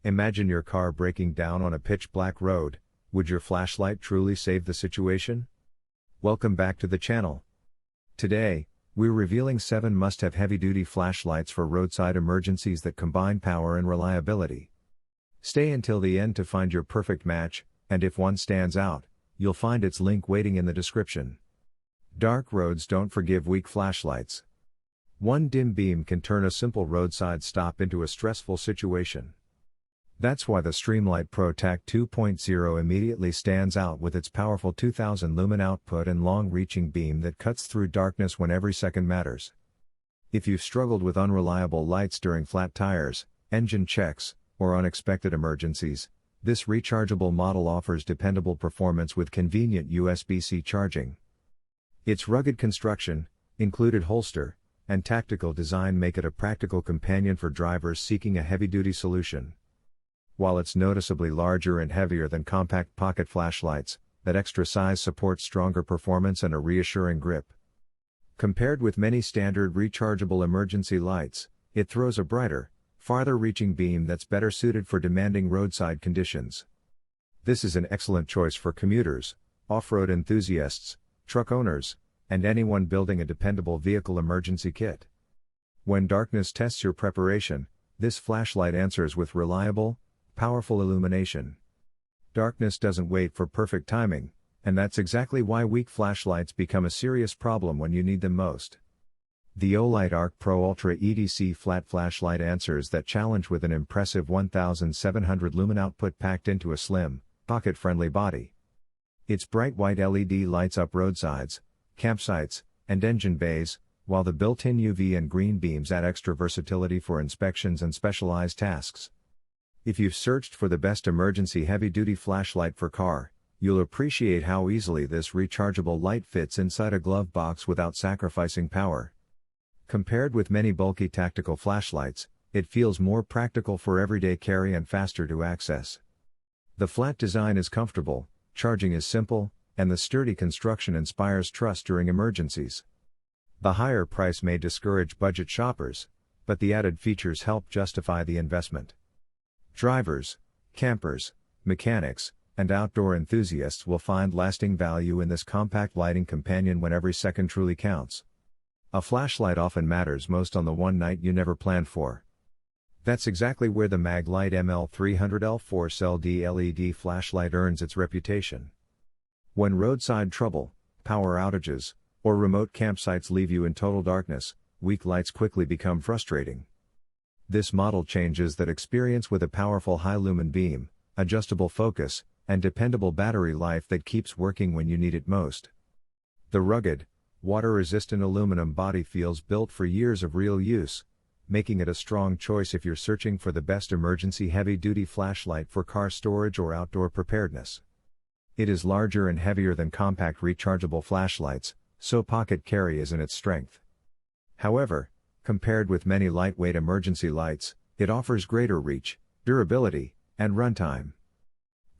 Imagine your car breaking down on a pitch-black road. Would your flashlight truly save the situation? Welcome back to the channel. Today, we're revealing 7 must-have heavy-duty flashlights for roadside emergencies that combine power and reliability. Stay until the end to find your perfect match, and if one stands out, you'll find its link waiting in the description. Dark roads don't forgive weak flashlights. One dim beam can turn a simple roadside stop into a stressful situation. That's why the Streamlight Pro TAC 2.0 immediately stands out with its powerful 2000 lumen output and long-reaching beam that cuts through darkness when every second matters. If you've struggled with unreliable lights during flat tires, engine checks, or unexpected emergencies, this rechargeable model offers dependable performance with convenient USB-C charging. Its rugged construction, included holster, and tactical design make it a practical companion for drivers seeking a heavy-duty solution. While it's noticeably larger and heavier than compact pocket flashlights, that extra size supports stronger performance and a reassuring grip. Compared with many standard rechargeable emergency lights, it throws a brighter, farther-reaching beam that's better suited for demanding roadside conditions. This is an excellent choice for commuters, off-road enthusiasts, truck owners, and anyone building a dependable vehicle emergency kit. When darkness tests your preparation, this flashlight answers with reliable, powerful illumination. Darkness doesn't wait for perfect timing, and that's exactly why weak flashlights become a serious problem when you need them most. The Olight Arc Pro Ultra EDC flat flashlight answers that challenge with an impressive 1700 lumen output packed into a slim, pocket-friendly body. Its bright white LED lights up roadsides, campsites, and engine bays, while the built-in UV and green beams add extra versatility for inspections and specialized tasks. If you've searched for the best emergency heavy-duty flashlight for car, you'll appreciate how easily this rechargeable light fits inside a glove box without sacrificing power. Compared with many bulky tactical flashlights, it feels more practical for everyday carry and faster to access. The flat design is comfortable, charging is simple, and the sturdy construction inspires trust during emergencies. The higher price may discourage budget shoppers, but the added features help justify the investment. Drivers, campers, mechanics, and outdoor enthusiasts will find lasting value in this compact lighting companion when every second truly counts. A flashlight often matters most on the one night you never planned for. That's exactly where the Maglite ML300L 4-cell LED flashlight earns its reputation. When roadside trouble, power outages, or remote campsites leave you in total darkness, weak lights quickly become frustrating. This model changes that experience with a powerful high-lumen beam, adjustable focus, and dependable battery life that keeps working when you need it most. The rugged, water-resistant aluminum body feels built for years of real use, making it a strong choice if you're searching for the best emergency heavy-duty flashlight for car storage or outdoor preparedness. It is larger and heavier than compact rechargeable flashlights, so pocket carry isn't its strength. However, compared with many lightweight emergency lights, it offers greater reach, durability, and runtime.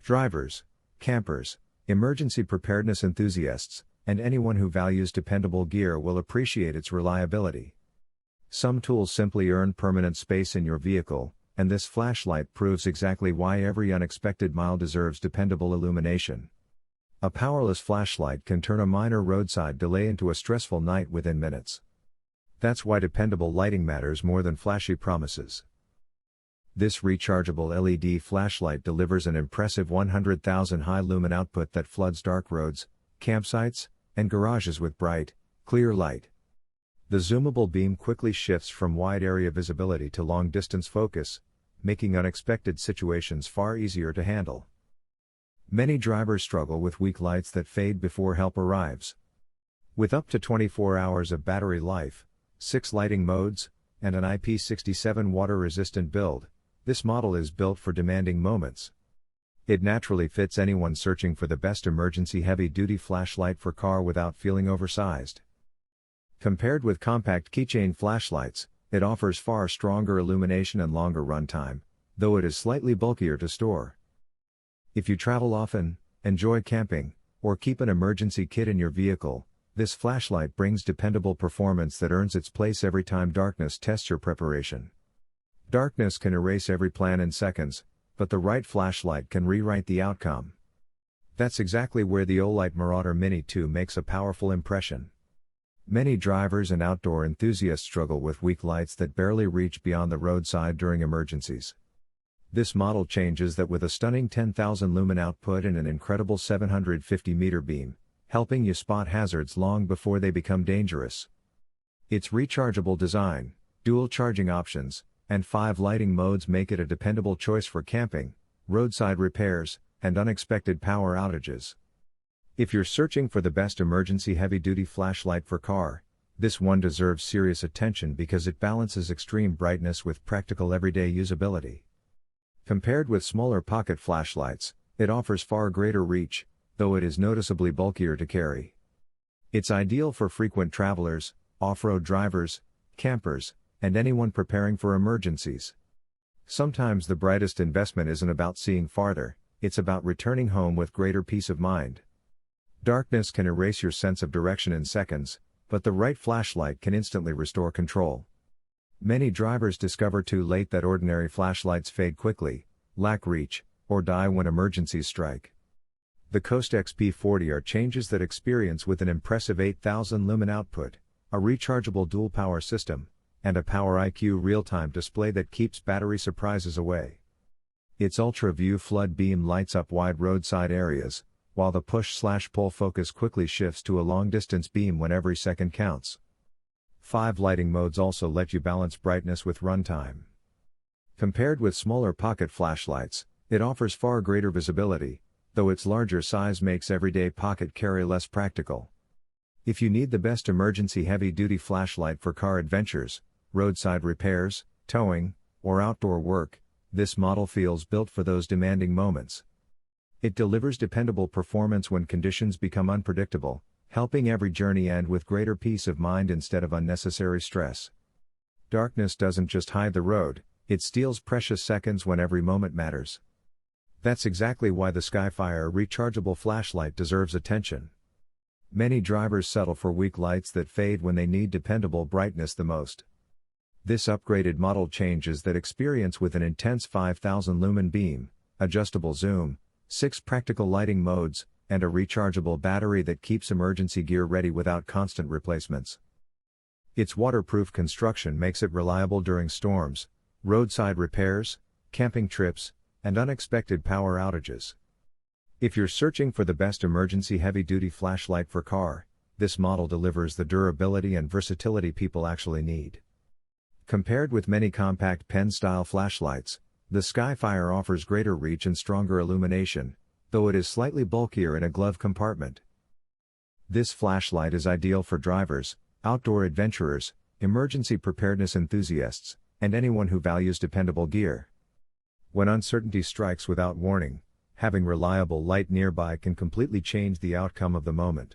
Drivers, campers, emergency preparedness enthusiasts, and anyone who values dependable gear will appreciate its reliability. Some tools simply earn permanent space in your vehicle, and this flashlight proves exactly why every unexpected mile deserves dependable illumination. A powerless flashlight can turn a minor roadside delay into a stressful night within minutes. That's why dependable lighting matters more than flashy promises. This rechargeable LED flashlight delivers an impressive 100,000 high-lumen output that floods dark roads, campsites, and garages with bright, clear light. The zoomable beam quickly shifts from wide-area visibility to long-distance focus, making unexpected situations far easier to handle. Many drivers struggle with weak lights that fade before help arrives. With up to 24 hours of battery life, 6 lighting modes, and an IP67 water-resistant build, this model is built for demanding moments. It naturally fits anyone searching for the best emergency heavy-duty flashlight for car without feeling oversized. Compared with compact keychain flashlights, it offers far stronger illumination and longer runtime, though it is slightly bulkier to store. If you travel often, enjoy camping, or keep an emergency kit in your vehicle, this flashlight brings dependable performance that earns its place every time darkness tests your preparation. Darkness can erase every plan in seconds, but the right flashlight can rewrite the outcome. That's exactly where the Olight Marauder Mini 2 makes a powerful impression. Many drivers and outdoor enthusiasts struggle with weak lights that barely reach beyond the roadside during emergencies. This model changes that with a stunning 10,000 lumen output and an incredible 750 meter beam, helping you spot hazards long before they become dangerous. Its rechargeable design, dual charging options, and 5 lighting modes make it a dependable choice for camping, roadside repairs, and unexpected power outages. If you're searching for the best emergency heavy-duty flashlight for car, this one deserves serious attention because it balances extreme brightness with practical everyday usability. Compared with smaller pocket flashlights, it offers far greater reach, though it is noticeably bulkier to carry. It's ideal for frequent travelers, off-road drivers, campers, and anyone preparing for emergencies. Sometimes the brightest investment isn't about seeing farther, it's about returning home with greater peace of mind. Darkness can erase your sense of direction in seconds, but the right flashlight can instantly restore control. Many drivers discover too late that ordinary flashlights fade quickly, lack reach, or die when emergencies strike. The Coast XP40 are changes that experience with an impressive 8,000 lumen output, a rechargeable dual power system, and a Power IQ real-time display that keeps battery surprises away. Its ultra-view flood beam lights up wide roadside areas, while the push/pull focus quickly shifts to a long-distance beam when every second counts. 5 lighting modes also let you balance brightness with runtime. Compared with smaller pocket flashlights, it offers far greater visibility, though its larger size makes everyday pocket carry less practical. If you need the best emergency heavy-duty flashlight for car adventures, roadside repairs, towing, or outdoor work, this model feels built for those demanding moments. It delivers dependable performance when conditions become unpredictable, helping every journey end with greater peace of mind instead of unnecessary stress. Darkness doesn't just hide the road, it steals precious seconds when every moment matters. That's exactly why the Skyfire rechargeable flashlight deserves attention. Many drivers settle for weak lights that fade when they need dependable brightness the most. This upgraded model changes that experience with an intense 5,000 lumen beam, adjustable zoom, 6 practical lighting modes, and a rechargeable battery that keeps emergency gear ready without constant replacements. Its waterproof construction makes it reliable during storms, roadside repairs, camping trips, and unexpected power outages. If you're searching for the best emergency heavy-duty flashlight for car, this model delivers the durability and versatility people actually need. Compared with many compact pen-style flashlights, the Skyfire offers greater reach and stronger illumination, though it is slightly bulkier in a glove compartment. This flashlight is ideal for drivers, outdoor adventurers, emergency preparedness enthusiasts, and anyone who values dependable gear. When uncertainty strikes without warning, having reliable light nearby can completely change the outcome of the moment.